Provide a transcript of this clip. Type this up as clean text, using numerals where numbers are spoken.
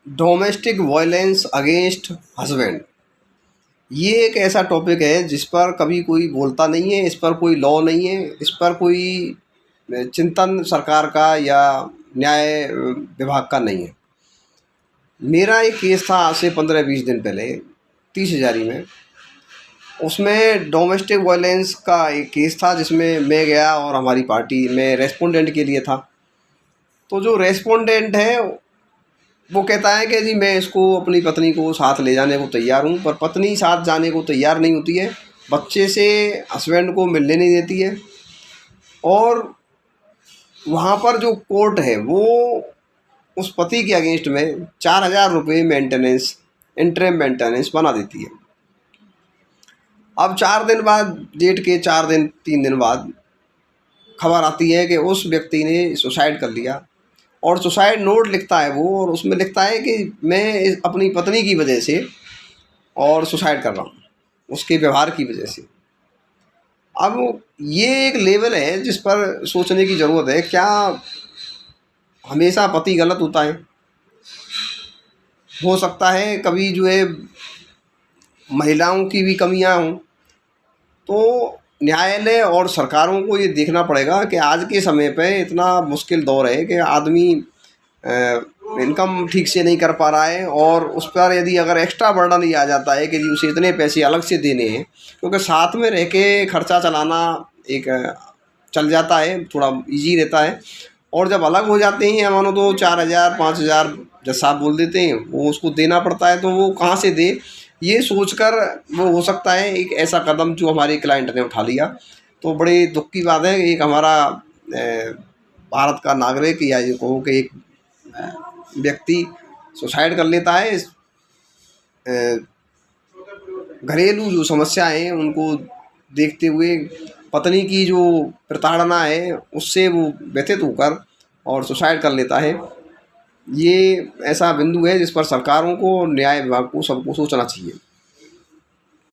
Domestic violence against husband, ये एक ऐसा टॉपिक है जिस पर कभी कोई बोलता नहीं है। इस पर कोई लॉ नहीं है, इस पर कोई चिंतन सरकार का या न्याय विभाग का नहीं है। मेरा एक केस था आज से 15-20 दिन पहले 30 हजारी में। उसमें डोमेस्टिक वायलेंस का एक केस था जिसमें मैं गया और हमारी पार्टी में रेस्पोंडेंट के लिए था। तो जो रेस्पोंडेंट है वो कहता है कि जी मैं इसको अपनी पत्नी को साथ ले जाने को तैयार हूँ, पर पत्नी साथ जाने को तैयार नहीं होती है, बच्चे से हस्बैंड को मिलने नहीं देती है। और वहाँ पर जो कोर्ट है वो उस पति के अगेंस्ट में 4,000 रुपये मेंटेनेंस, इंटरिम मेंटेनेंस बना देती है। अब 4 दिन बाद, डेट के 4 दिन 3 दिन बाद खबर आती है कि उस व्यक्ति ने सुसाइड कर लिया। और सुसाइड नोट लिखता है वो, और उसमें लिखता है कि मैं अपनी पत्नी की वजह से और सुसाइड कर रहा हूँ, उसके व्यवहार की वजह से। अब ये एक लेवल है जिस पर सोचने की ज़रूरत है। क्या हमेशा पति गलत होता है? हो सकता है कभी जो है महिलाओं की भी कमियां हों। तो न्यायालय और सरकारों को ये देखना पड़ेगा कि आज के समय पे इतना मुश्किल दौर है कि आदमी इनकम ठीक से नहीं कर पा रहा है, और उस पर यदि अगर एक्स्ट्रा बर्डन ये आ जाता है कि जी उसे इतने पैसे अलग से देने हैं, क्योंकि साथ में रह के खर्चा चलाना एक चल जाता है, थोड़ा इजी रहता है। और जब अलग हो जाते हैं मानो तो 4,000 5,000 जैसा साहब बोल देते हैं, वो उसको देना पड़ता है। तो वो कहाँ से दे, ये सोचकर वो हो सकता है एक ऐसा कदम जो हमारे क्लाइंट ने उठा लिया। तो बड़े दुख की बात है, एक हमारा भारत का नागरिक या ये कहो कि एक व्यक्ति सुसाइड कर लेता है। घरेलू जो समस्या हैं उनको देखते हुए पत्नी की जो प्रताड़ना है उससे वो व्यथित होकर और सुसाइड कर लेता है। ये ऐसा बिंदु है जिस पर सरकारों को, न्याय विभाग को, सबको सोचना चाहिए।